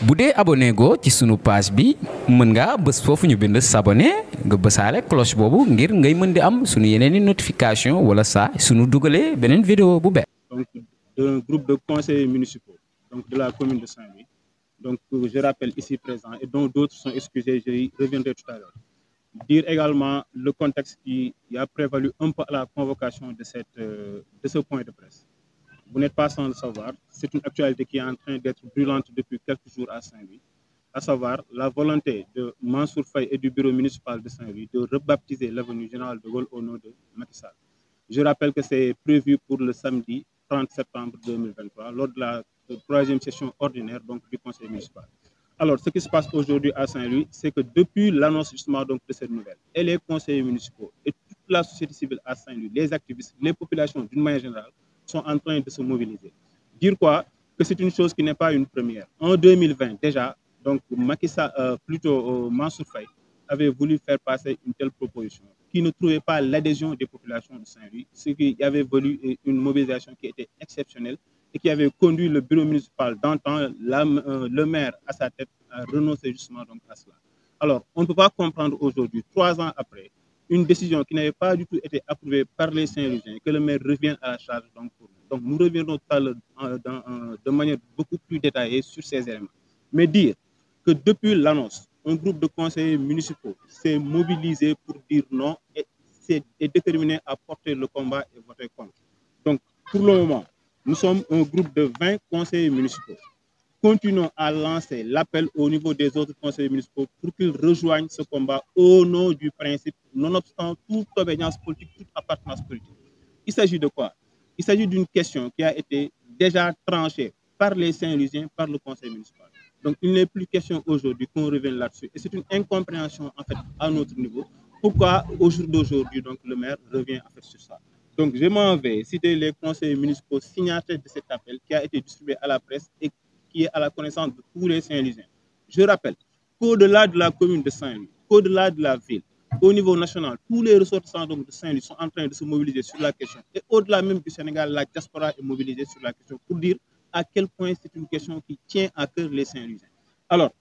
bu dee abonné go ci sunu page bi mën nga bës foofu ñu bind s'abonner nga bësaale cloche boobu ngir ngay mën di am sunu yeneen i notification wala saa sunu dugalee beneen vidéo bu bees. Donc d'un groupe de conseillers municipaux donc de la commune de Saint-Louis. Donc je rappelle ici présent et dont d'autres sont excusés, je y reviendrai tout à l'heure. Dire également le contexte qui a prévalu un peu à la convocation de ce point de presse. Vous n'êtes pas sans le savoir, c'est une actualité qui est en train d'être brûlante depuis quelques jours à Saint-Louis, à savoir la volonté de Mansour Faye et du bureau municipal de Saint-Louis de rebaptiser l'avenue Général de Gaulle au nom de Macky Sall. Je rappelle que c'est prévu pour le samedi 30 septembre 2023, lors de la troisième session ordinaire donc, du conseil municipal. Alors, ce qui se passe aujourd'hui à Saint-Louis, c'est que depuis l'annonce justement donc, de cette nouvelle, et les conseillers municipaux et toute la société civile à Saint-Louis, les activistes, les populations d'une manière générale, sont en train de se mobiliser. Dire quoi? Que c'est une chose qui n'est pas une première. En 2020, déjà, donc Macky Sall, plutôt Mansour Faye, avait voulu faire passer une telle proposition qui ne trouvait pas l'adhésion des populations de Saint-Louis, ce qui avait voulu une mobilisation qui était exceptionnelle et qui avait conduit le bureau municipal d'antan, le maire à sa tête, à renoncer justement donc à cela. Alors, on ne peut pas comprendre aujourd'hui, 3 ans après, une décision qui n'avait pas du tout été approuvée par les Saint-Louisiens, que le maire revienne à la charge donc pour nous. Donc nous reviendrons tout à l'heure de manière beaucoup plus détaillée sur ces éléments. Mais dire que depuis l'annonce, un groupe de conseillers municipaux s'est mobilisé pour dire non et est déterminé à porter le combat et voter contre. Donc pour le moment, nous sommes un groupe de 20 conseillers municipaux. Continuons à lancer l'appel au niveau des autres conseillers municipaux pour qu'ils rejoignent ce combat au nom du principe, nonobstant toute obédience politique, toute appartenance politique. Il s'agit de quoi? Il s'agit d'une question qui a été déjà tranchée par les Saint-Louisiens, par le conseil municipal. Donc il n'est plus question aujourd'hui qu'on revienne là-dessus. Et c'est une incompréhension en fait à notre niveau. Pourquoi au jour d'aujourd'hui, donc le maire revient en fait sur ça? Donc je m'en vais citer les conseillers municipaux signataires de cet appel qui a été distribué à la presse et qui est à la connaissance de tous les Saint-Louisiens. Je rappelle qu'au-delà de la commune de Saint-Louis, qu'au-delà de la ville, au niveau national, tous les ressortissants de Saint-Louis sont en train de se mobiliser sur la question. Et au-delà même du Sénégal, la diaspora est mobilisée sur la question pour dire à quel point c'est une question qui tient à cœur les Saint-Louisiens. Alors,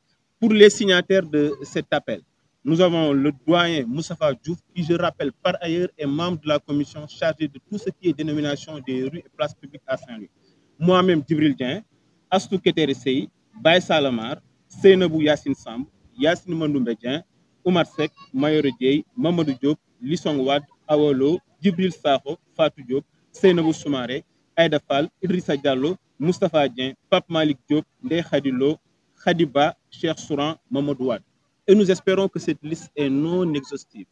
pour les signataires de cet appel, nous avons le doyen Moustapha Diouf, qui, je rappelle, par ailleurs, est membre de la commission chargée de tout ce qui est dénomination des rues et places publiques à Saint-Louis. Moi-même, Djibril Dien, Astou Ketere Sey, Baye Salamar, Seynabou Yassine Samb, Yassine Mandoumbe Dien, Oumar Seck, Mayoro Dieye, Mamadou Diop, Lissong Wad, Awolo, Djibril Sakho, Fatou Diop, Seynabou Soumaré, Aïda Fall, Idrissa Diallo, Moustapha Dien, Pape Malik Diop, Ndeye Khadilo, Khadiba, Cheikh Souran, Mamadou Wad. Et nous espérons que cette liste est non exhaustive.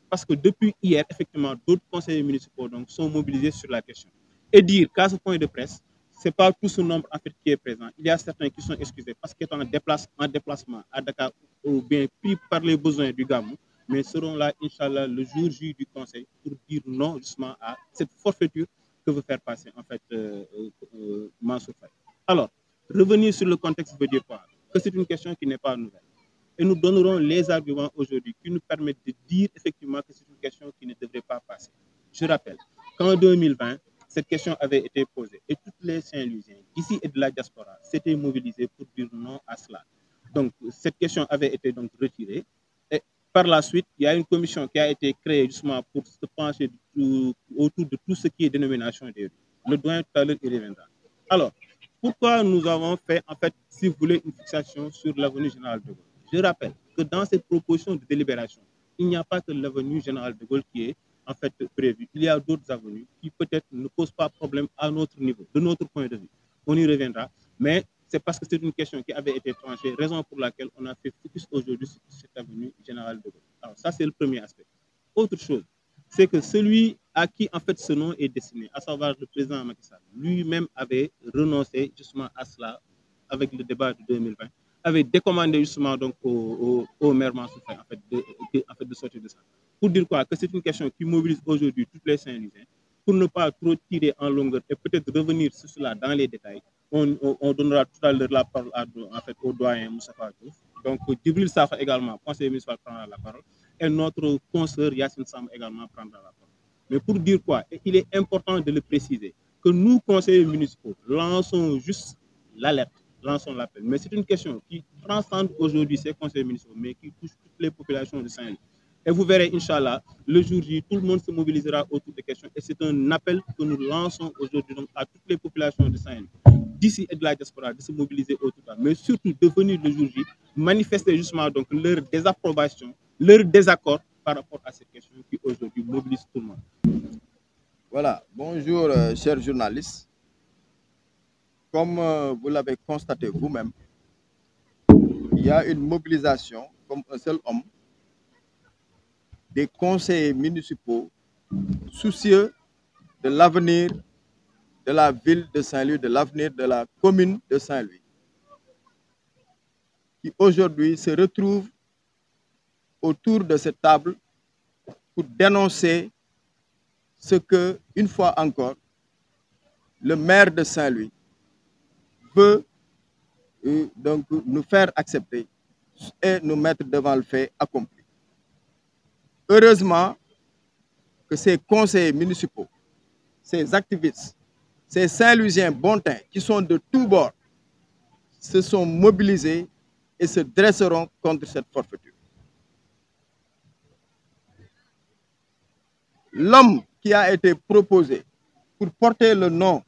Parce que depuis hier, effectivement, d'autres conseillers municipaux donc, sont mobilisés sur la question. Et dire qu'à ce point de presse, ce n'est pas tout ce nombre en fait, qui est présent. Il y a certains qui sont excusés parce qu'ils sont en déplacement à Dakar ou bien pris par les besoins du Gamou, mais seront là, Inch'Allah, le jour J du conseil pour dire non justement à cette forfaiture que veut faire passer en fait Mansour Faye. Alors, revenir sur le contexte veut dire quoi? Que c'est une question qui n'est pas nouvelle. Et nous donnerons les arguments aujourd'hui qui nous permettent de dire effectivement que c'est une question qui ne devrait pas passer. Je rappelle qu'en 2020, cette question avait été posée et tous les Saint-Louisiens d'ici et de la diaspora s'étaient mobilisés pour dire non à cela. Donc cette question avait été donc retirée et par la suite, il y a une commission qui a été créée justement pour se pencher autour de tout ce qui est dénomination des rues. Le doyen tout à l'heure y reviendra. Alors, pourquoi nous avons fait en fait, si vous voulez, une fixation sur l'avenue Général de Gaulle? Je rappelle que dans cette proposition de délibération, il n'y a pas que l'avenue Général de Gaulle qui est en fait prévue. Il y a d'autres avenues qui peut-être ne posent pas problème à notre niveau, de notre point de vue. On y reviendra, mais c'est parce que c'est une question qui avait été tranchée, raison pour laquelle on a fait focus aujourd'hui sur cette avenue Général de Gaulle. Alors ça, c'est le premier aspect. Autre chose, c'est que celui à qui en fait ce nom est destiné, à savoir le président Macky Sall, lui-même avait renoncé justement à cela avec le débat de 2020, avait décommandé justement donc au maire Mansour Faye en fait de sortir de ça. Pour dire quoi? Que c'est une question qui mobilise aujourd'hui toutes les Saint-Louisiens. Pour ne pas trop tirer en longueur et peut-être revenir sur cela dans les détails, on donnera tout à l'heure la parole en fait, au doyen Moustapha Diouf. Donc Djibril Sakho également, conseiller municipal, prendra la parole. Et notre consoeur Yassine Samb également prendra la parole. Mais pour dire quoi? Il est important de le préciser, que nous, conseillers municipaux, lançons juste l'alerte, lançons l'appel. Mais c'est une question qui transcende aujourd'hui ces conseils municipaux, mais qui touche toutes les populations de Saint-Louis. Et vous verrez, Inch'Allah, le jour J, tout le monde se mobilisera autour des questions. Et c'est un appel que nous lançons aujourd'hui à toutes les populations de Saint-Louis, d'ici et de la diaspora, de se mobiliser autour de ça. Mais surtout de venir le jour J, manifester justement donc leur désapprobation, leur désaccord par rapport à ces questions qui aujourd'hui mobilisent tout le monde. Voilà, bonjour chers journalistes. Comme vous l'avez constaté vous-même, il y a une mobilisation comme un seul homme des conseillers municipaux soucieux de l'avenir de la ville de Saint-Louis, de l'avenir de la commune de Saint-Louis, qui aujourd'hui se retrouvent autour de cette table pour dénoncer ce que, une fois encore, le maire de Saint-Louis veut donc nous faire accepter et nous mettre devant le fait accompli. Heureusement que ces conseillers municipaux, ces activistes, ces Saint-Louisiens bontins qui sont de tous bords se sont mobilisés et se dresseront contre cette forfaiture. L'homme qui a été proposé pour porter le nom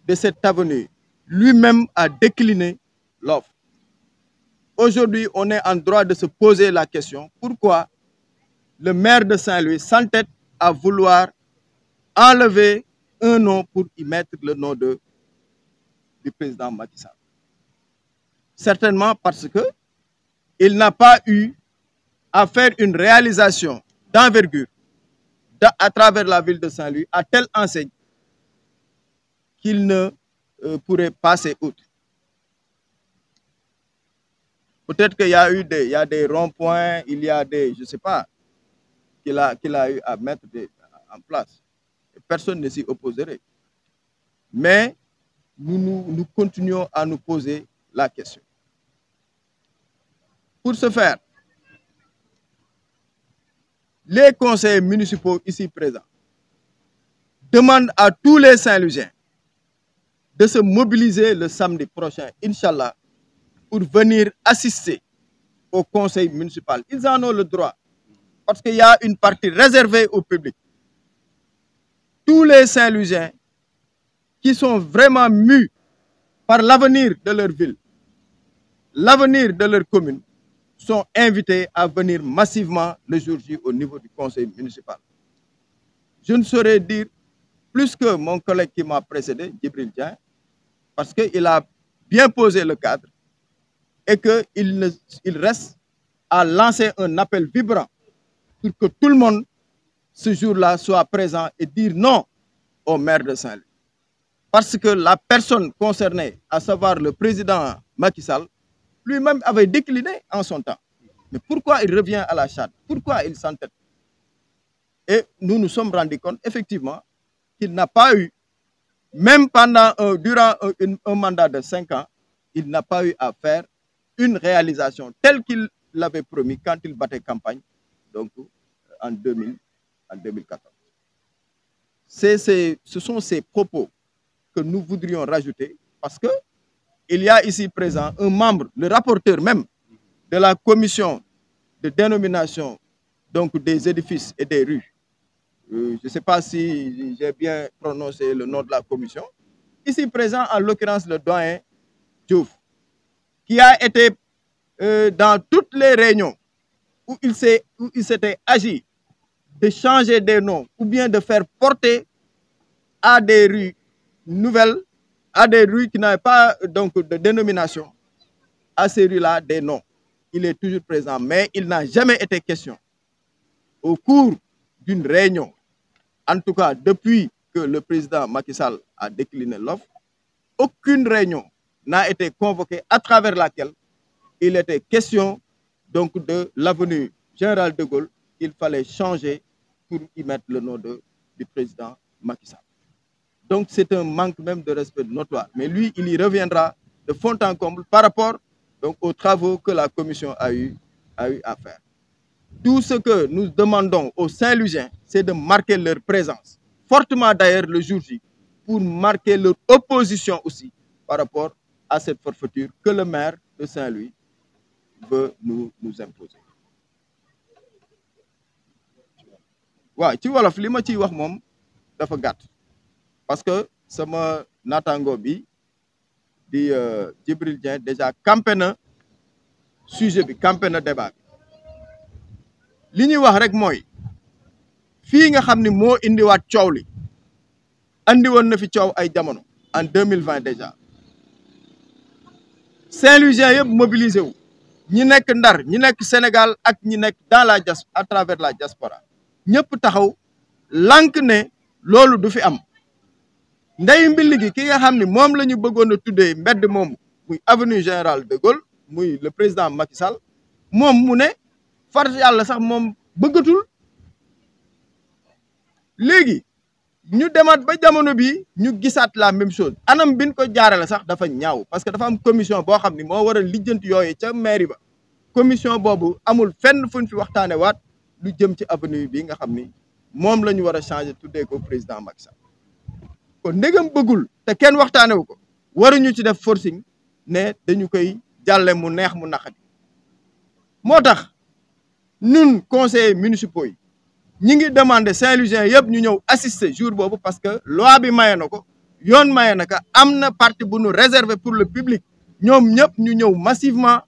de cette avenue, lui-même a décliné l'offre. Aujourd'hui, on est en droit de se poser la question pourquoi le maire de Saint-Louis s'entête à vouloir enlever un nom pour y mettre le nom du président Macky Sall. Certainement parce qu'il n'a pas eu à faire une réalisation d'envergure à travers la ville de Saint-Louis à telle enseigne qu'il ne pourrait passer outre. Peut-être qu'il y a eu des ronds-points, il y a des, je ne sais pas, qu'il a eu à mettre en place. Et personne ne s'y opposerait. Mais nous continuons à nous poser la question. Pour ce faire, les conseillers municipaux ici présents demandent à tous les Saint-Louisiens de se mobiliser le samedi prochain, Inch'Allah, pour venir assister au conseil municipal. Ils en ont le droit, parce qu'il y a une partie réservée au public. Tous les Saint-Louisiens qui sont vraiment mus par l'avenir de leur ville, l'avenir de leur commune, sont invités à venir massivement le jour J au niveau du conseil municipal. Je ne saurais dire plus que mon collègue qui m'a précédé, Djibril Dieng, parce qu'il a bien posé le cadre et qu'il reste à lancer un appel vibrant pour que tout le monde, ce jour-là, soit présent et dire non au maire de Saint-Louis. Parce que la personne concernée, à savoir le président Macky Sall, lui-même avait décliné en son temps. Mais pourquoi il revient à la charge? Pourquoi il s'entête? Et nous nous sommes rendus compte, effectivement, qu'il n'a pas eu, même durant un mandat de 5 ans, il n'a pas eu à faire une réalisation telle qu'il l'avait promis quand il battait campagne, donc en 2014. Ce sont ces propos que nous voudrions rajouter parce que il y a ici présent un membre, le rapporteur même de la commission de dénomination donc des édifices et des rues. Je ne sais pas si j'ai bien prononcé le nom de la commission. Ici présent, en l'occurrence, le doyen Diouf, qui a été dans toutes les réunions où il s'était agi de changer des noms ou bien de faire porter à des rues nouvelles, à des rues qui n'avaient pas donc de dénomination, à ces rues-là des noms. Il est toujours présent, mais il n'a jamais été question au cours d'une réunion, en tout cas depuis que le président Macky Sall a décliné l'offre, aucune réunion n'a été convoquée à travers laquelle il était question donc de l'avenue Général de Gaulle qu'il fallait changer pour y mettre le nom du président Macky Sall. Donc c'est un manque même de respect notoire. Mais lui, il y reviendra de fond en comble par rapport donc, aux travaux que la commission a eu à faire. Tout ce que nous demandons aux Saint-Louisiens, c'est de marquer leur présence, fortement d'ailleurs le jour J, pour marquer leur opposition aussi par rapport à cette forfaiture que le maire de Saint-Louis veut nous imposer. waaw ci wolof li ma ciy wax moom dafa gàtt parce que sama naataango bi di Djibril Dieng déjà campé na sujet bi campé na débat bi li ñuy wax rek mooy fii nga xam ni moo indiwaat coow li andi woon na fi coow ay jamono en 2020 déjà Saint-Louisien yëpp mobilisé wu ñi nekk Ndar ñi nekk Sénégal ak ñi nekk dans la à travers la diaspora ñëpp taxaw lànk ne loolu du fi am ndeyu mbill gi ki nga xam ni moom la ñu bëggoon a tuddee mbedd moom muy avenue Général de Gaulle muy le président Macky Sall moom mu ne far yàlla sax moom bëggatul léegi ñu demaat ba jamono bi ñu gisaat la même chose anam biñ ko jaarale sax dafa ñaaw parce que dafa am commission boo xam ni moo war a lijjanti yooyu ca mairie ba commission boobu amul fenn fuñ fi waxtaane waat lu jëm ci avenue bi nga xam ni moom la ñu war a changer tuddee ko président Macky Sall kon ndegam bëggul te kenn waxtaanewu ko waruñu ci def forcing ne dañu koy jàlle mu neex mu naqadi moo tax ñun conseillers municipaux yi ñi ngi demander Saint-Louisien yëpp ñu ñëw assister jour boobu parce que loi bi maye na ko yoon maye na ko am na partie bu ñu réservé pour le public ñoom ñëpp ñu ñëw massivement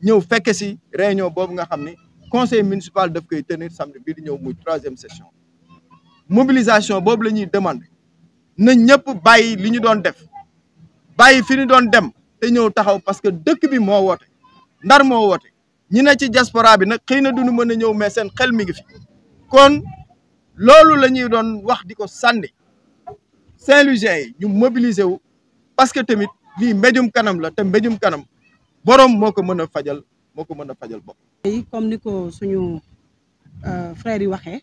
ñëw fekke si réunion boobu nga xam ni conseil municipal daf koy tenir samedi bii di ñëw muy 3e session mobilisation boobu la ñuy demander na ñëpp bàyyi li ñu doon def bàyyi fi ñu doon dem te ñëw taxaw parce que dëkk bi moo woote Ndar moo woote ñi ne ci diaspora bi nag xëy na duñu mën a ñëw mais seen xel mi ngi fi kon loolu la ñuy doon wax di ko sànni Saint-Louisien yi ñu mobiliser wu parce que tamit lii mbéjum kanam la te mbéjum kanam borom moo ko mën a fajal bopp. comme ni ko suñu frères yi waxee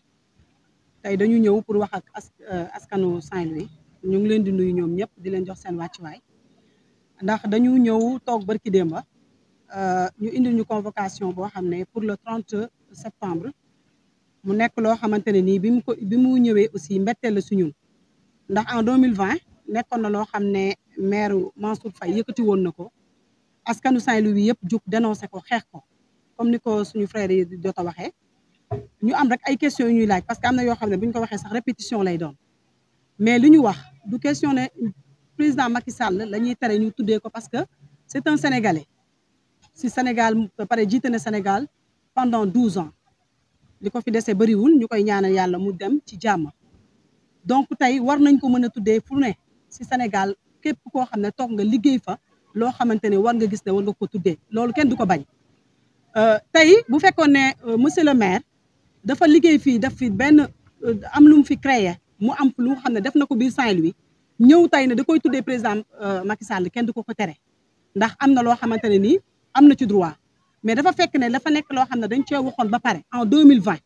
tey dañu ñëw pour wax ak askanu Saint-Louis ñu ngi leen di nuyu ñoom ñëpp di leen jox seen wàccuwaay ndax dañu ñëw toog barki démba ñu indil ñu convocation boo xam ne pour le 30 septembre mu nekk loo xamante ne nii bi mu ñëwee aussi mbetteel la su ñun ndax en 2020 nekkoon na loo xam ne maire Mansour Faye yëkkati woon na ko askanu Saint-Louis yëpp jug dénoncé ko xeex ko comme ni ko suñu frères yi jot a waxee ñu am rek ay questions yu ñuy laaj parce que am na yoo xam ne bu ñu ko waxee sax répétition lay doon mais li ñu wax du question ne président Macky Sall la ñuy tere ñu tuddee ko parce que c'est un Sénégalais si Sénégal ba pare jiite na Sénégal pendant 12 ans li ko fi dese bëriwul ñu koy ñaanal yàlla mu dem ci jàmm donc tey war nañ ko mën a tuddee fu ne si Sénégal képp koo xam ne toog nga liggéey fa loo xamante ne war nga gis ne war nga ko tuddee loolu kenn du ko bañ tey bu fekkoon ne monsieur le maire dafa liggéey fii def fi benn am lu mu fi créé mu am lu xam ne def na ko biir Saint-Louis ñëw tey ne da koy tuddee président Macky Sall kenn du ko tere ndax am na loo xamante ne nii am na ci droit mais dafa fekk ne dafa nekk loo xam ne dañ cee waxoon ba pare en 2020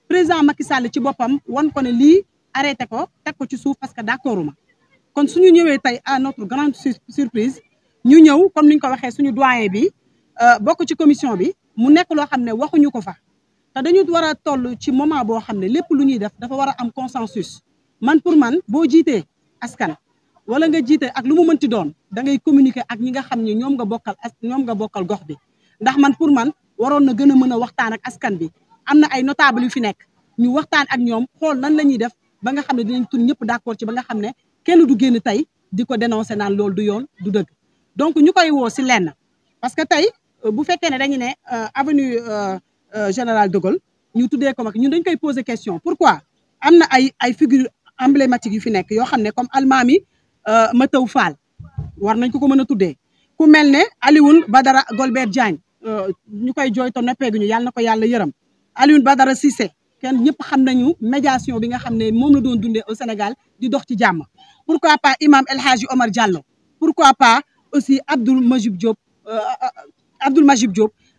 président Macky Sall ci boppam wan ko ne lii arrêté ko teg ko ci suuf parce que d'accorduma kon suñu ñëwee tey à notre grande surprise ñu ñëw comme ni ñu ko waxee suñu doyen bi bokk ci commission bi mu nekk loo xam ne waxuñu ko fa te dañu war a toll ci moment boo xam ne lépp lu ñuy def dafa war a am consensus man pour man boo jiitee askan wala nga jiite ak lu mu mënti doon da ngay communiquer ak ñi nga xam ne ñoom nga bokkal gox bi ndax man pour man waroon na gën a mën a waxtaan ak askan bi am na ay notable yu fi nekk ñu waxtaan ak ñoom xool nan la ñuy def ba nga xam ne dinañ tun ñëpp d'accord ci ba nga xam ne kenn du génn tey di ko dénoncer naan loolu du yoon du dëgg donc ñu koy woo si lenn parce que tey bu fekkee ne dañu ne avenue Général de Gaulle ñu tuddee ko mag ñun dañ koy poser question pourquoi am na ay figures emblématiques yu fi nekk yoo xam ne comme Almami Mataw Fall war nañ ko mën a tuddee ku mel ne Alioune Badara Golbert Diagne ñu koy jooyto neppeeguñu yàlla na ko yàlla yërëm Alioune Badara Cissé kenn ñëpp xam nañu médiation bi nga xam ne moom la doon dundee au Sénégal di dox ci jàmm pourquoi pas imam El Hadji Omar Diallo pourquoi pas aussi Abdoul Majib Diop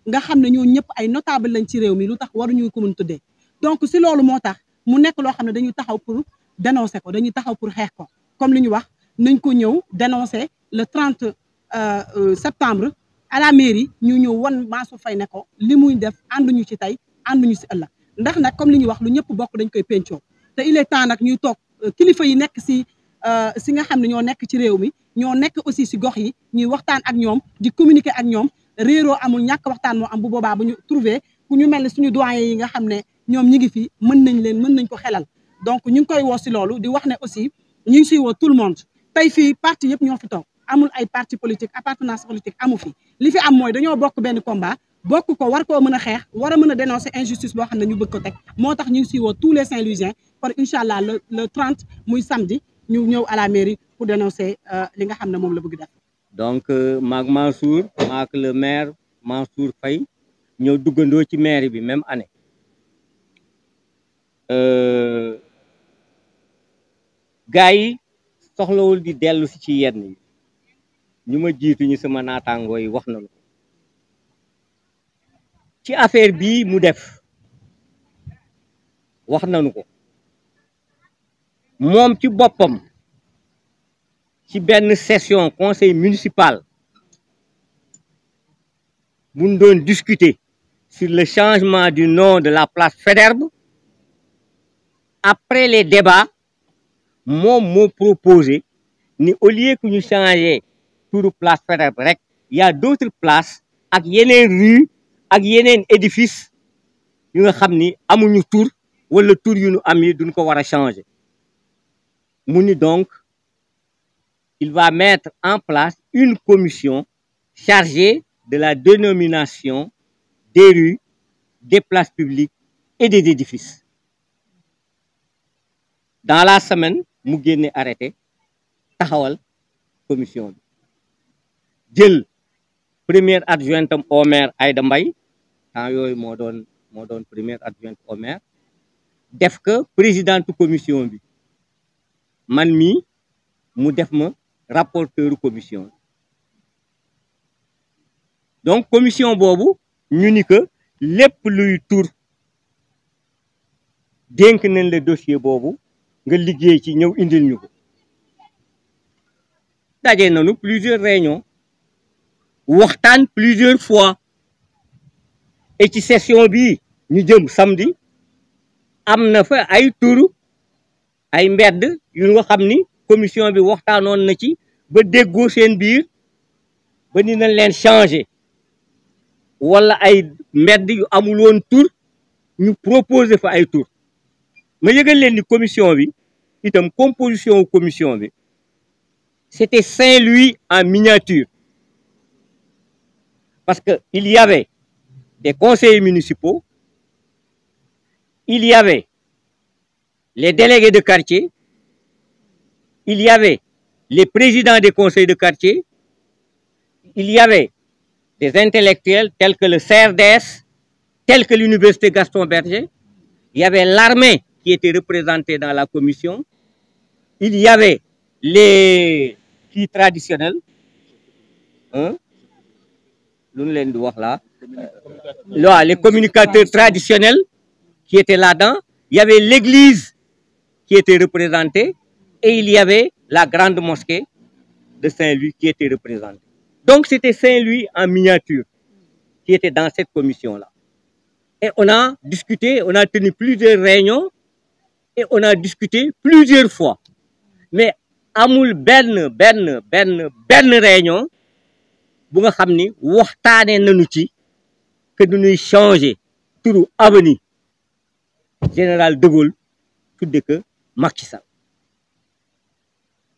nga xam ne ñoo ñëpp ay notable lañ ci réew mi lu tax waruñu ko mën tuddee donc si loolu moo tax mu nekk loo xam ne dañuy taxaw pour dénoncer ko dañuy taxaw pour xeex ko comme li ñu wax nañ ko ñëw dénoncer le 30 septembre à la mairie ñu ñëw wan Mansour Faye ne ko li muy def ànduñu ci tey ànduñu si ëllëg ndax nag comme li ñuy wax lu ñëpp bokk dañ koy pencoo te il est temps nag ñuy toog kilifa yi nekk si si nga xam ne ñoo nekk ci réew mi ñoo nekk aussi si gox yi ñuy waxtaan ak ñoom di communiquer ak ñoom réeroo amul ñàkk waxtaan moo am bu boobaa bu ñu trouver ku ñu mel ne suñu doyen yi nga xam ne ñoom ñi ngi fi mën nañ ko xelal donc ñu ngi koy woo si loolu di wax ne aussi ñu ngi siy woo tout le monde tey fii parti yëpp ñoo fi toog amul ay parti politique appartenance politique amu fi li fi am mooy dañoo bokk benn combat bokk ko war koo mën a xeex war a mën a dénoncer injustice boo xam ne ñu bëgg ko teg moo tax ñu ngi siy woo tous les Saint-Louisiens par incha allah le 30 muy samedi ñu ñëw à la mairie pour dénoncer li nga xam ne moom la bëgg def. donc maag Mansour maag le maire Mansour Faye ñëw duggandoo ci mairie bi même année gars yi soxlawul di dellu si ci yenn yi ñu ma jiitu ñu sama naataangoo yi wax nañu ko ci affaire bii mu def wax nañu ko moom ci boppam ci benn session conseil municipal bu doon discuter sur le changement du nom de la place Faidherbe après les débats moom moo proposé ni au lieu que ñu changer turu place Faidherbe rek y a d'autres places ak yeneen rue ak yeneen édifice yu nga xam ni amuñu tur wala tur yu ñu am yi duñ ko war a changer mu ni donc il va mettre en place une commission chargée de la dénomination des rues, des places publiques et des édifices. Dans la semaine mu génne arrêté taxawal commission bi jël première adjointe au maire Aïda Mbaye temps yooyu moo doon première adjointe au maire def que présidente commission bi man mii mu def ma rapporteur commission donc commission boobu ñu ni que lépp luy tur dénk nañ le dossier boobu nga liggéey ci ñëw indil ñu ko daje nañu plusieurs réunions waxtaan plusieurs fois et ci session bii ñu jëm samedi am na fa ay tur ay mbedd yu nga xam ni commission bi waxtaanoon na ci ba déggoo seen biir ba ni nañ leen changer wala ay mbedd yu amul woon tur ñu proposer fa ay tur ma yëgal leen ni commission bi itam composition commission bi c'était Saint-Louis en miniature parce que il y avait des conseillers municipaux, il y avait les délégués de quartier, il y avait les présidents des conseils de quartier, il y avait des intellectuels tels que le CRDS, tels que l'université Gaston Berger, il y avait l'armée qui était représentée dans la commission, il y avait les qui traditionnels, les communicateurs traditionnels qui étaient là-dedans, il y avait l'église qui était représentée et il y avait la grande mosquée de Saint-Louis qui était représentée. Donc c'était Saint-Louis en miniature qui était dans cette commission-là. Et on a discuté, on a tenu plusieurs réunions et on a discuté plusieurs fois. Mais amul benn réunion bu nga xam ni waxtaanee nañu ci que dañuy changer turu avenue Général de Gaulle tudde que Macky Sall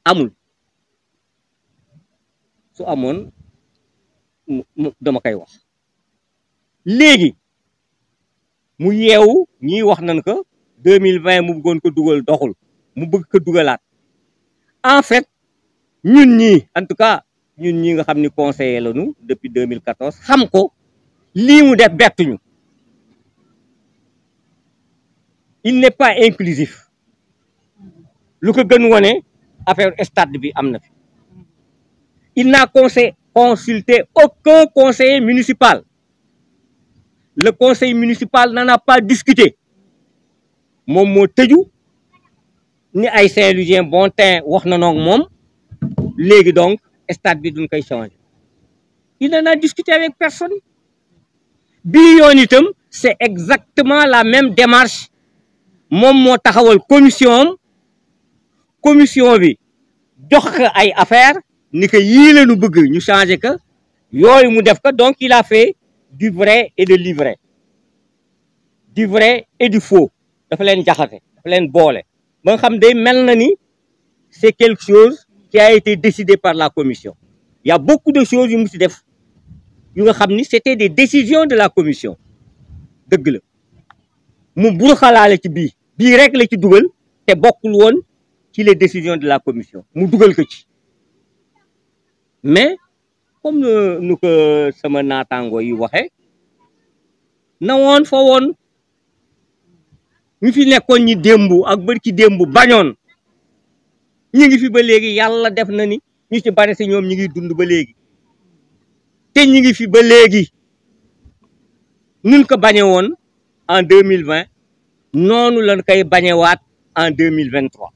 amul su amoon dama koy wax léegi mu yeewu ñiy wax nañ ko 2020 mu bëggoon ko dugal doxul mu bëgg ko dugalaat en fait ñun ñii en tout cas ñun ñi nga xam ni conseiller lañu depuis 2014 xam ko lii mu def bettuñu il n'est pas inclusif lu ko gën wone affaire stade bi am na fi il n'a consulté aucun conseiller municipal le conseil municipal n'en a pas discuté moom moo tëju ni ay Saint-Louisien bon temps wax na noog moom léegi donc stade bi duñ koy changer il n'en a discuté avec personne bii yoon itam c'est exactement la même démarche moom moo taxawal commission bi jox ko ay affaire ni que yii la ñu bëgg ñu changer ko yooyu mu def ko. Donc il a fait du vrai et de l'ivraie, du vrai et du faux. dafa leen jaxate dafa leen boole ba nga xam day mel na ni c'est quelque chose qui a été décidé par la commission. Il y a beaucoup de choses yu mu ci def yu nga xam ni c'était des décisions de la commission. dëgg la mu bul xalaale ci bii rek la ci dugal te bokkul woon ci les décisions de la commission mu dugal ko ci. mais comme nu ko sama naataango yi waxe na woon fa woon ñu fi nekkoon ñi démb ak bërki démb bañoon ñi ngi fi ba léegi. yàlla def na ni ñu ci bari si ñoom ñi ngi dund ba léegi te ñi ngi fi ba léegi. nun ko bañe woon en 2020 noonu lañ koy bañewaat en 2023.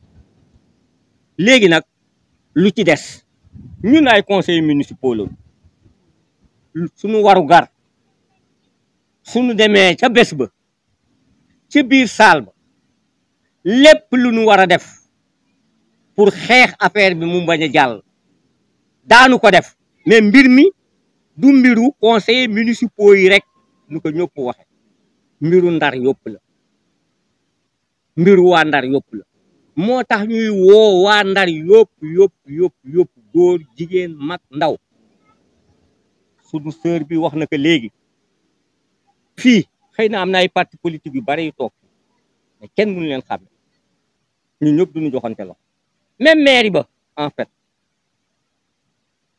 léegi nag lu ci des ñun ay conseillers municipaux la suñu waru gar suñu demee ca bés ba ci biir salle ba lépp lu ñu war a def pour xeex affaire bi mu bañ a jàll daanu ko def. mais mbir mi du mbiru conseillers municipaux yi rek nu ko ñëpp waxe mbiru Ndar yëpp la, mbiru waa Ndar yëpp la. moo tax ñuy woo waa Ndar yëpp góor jigéen mag ndaw. sunu sœur bi wax na ko léegi fii xëy na am na ay parti politique yu bari yu toog mais kenn mënu leen xam ñun ñëpp duñu joxante la. même mairie ba en fait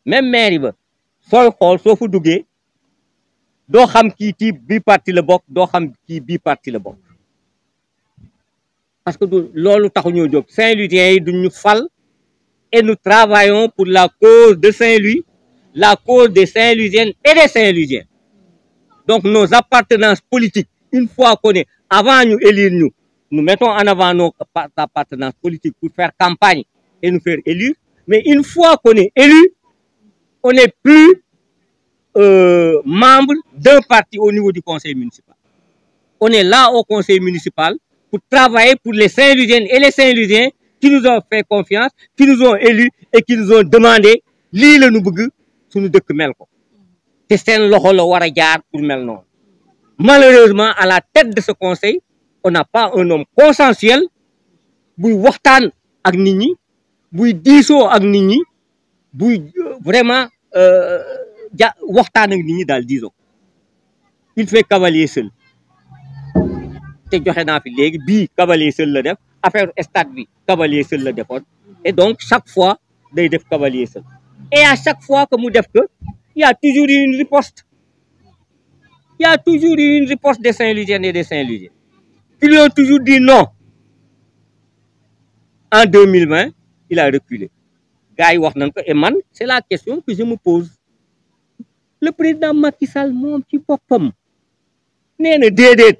même mairie ba sooy xool soo fa duggee doo xam kii tii bii parti la bokk doo xam kii bii parti la bokk parce que loolu taxu ñoo jóg. Saint-Louisiens yi duñu fal et nous travaillons pour la cause de Saint-Louis, la cause des Saint-Louisiennes et des Saint-Louisiens. Donc nos appartenances politiques, une fois qu'on est avant nous élire nous mettons en avant nos appartenances politiques pour faire campagne et nous faire élire. Mais une fois qu'on est élu, on n'est plus membre d'un parti au niveau du conseil municipal. On est là au conseil municipal pour travailler pour les Saint-Louisiennes et les Saint-Louisiens qui nous ont fait confiance, qui nous ont élus et qui nous ont demandé lii la ñu bëgg suñu dëkk mel ko te seen loxo la war a jaar pour mel noonu. Malheureusement à la tête de ce conseil on n'a pas un homme consensuel buy waxtaan ak nit ñi buy diisoo ak nit ñi buy vraiment waxtaan ak nit ñi daal disons. Il fait cavalier seul te joxe naa fi léegi bii cavalier seul la def affaire stade bi cavalier seul la defoon et donc chaque fois day def cavalier seul et à chaque fois que mu def que il y a toujours une riposte. Il y a toujours une riposte des Saint-Louisiennes et des Saint-Louisiens qui lui ont toujours dit non. En 2020 il a reculé gars yi wax nañ ko et man c'est la question que je me pose. Le président Macky Sall moom ci boppam nee na déedéet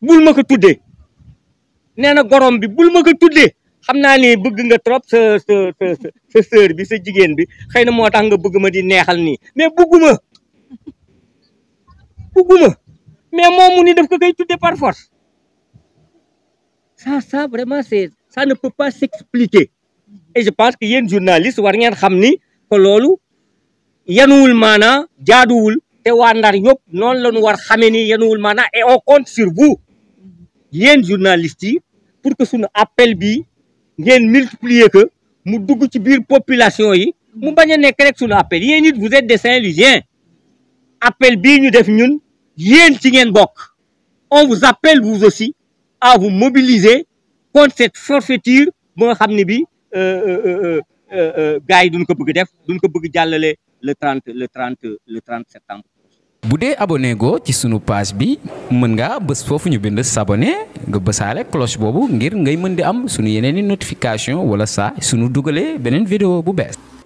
bul ma ko tuddee nee na gorom bi bul ma ko tuddee xam naa ni bëgg nga trop sa sœur bi sa jigéen bi xëy na moo tax nga bëgg ma di neexal nii mais bëgguma mais moom mu ni daf ko koy tuddee par force. Ça vraiment ça ne peut pas s'expliquer et je pense que yéen journaliste war ngeen xam ni que loolu yanuwul maanaa jaaduwul te waa Ndar yëpp noonu la ñu war xamee ni yanuwul maanaa et on compte sur vous yéen journalistes yi pour que suñu appel bi ngeen multiplier que mu dugg ci biir population yi mu bañ a nekk rek suñu appel yéen it vous êtes des Saint-Louisiens appel bii ñu def ñun yéen ci ngeen bokk. On vous appelle vous aussi à vous mobiliser contre cette forfaiture ba nga xam ne bi gars yi duñ ko bëgg def duñ ko bëgg jàllale le 30 septembre. bu dee abonné go ci sunu page bi mën nga bës foofu ñu bind s'abonner nga bësaale cloche boobu ngir ngay mën di am sunu yeneen i notification wala saa sunu dugalee beneen vidéo bu bees.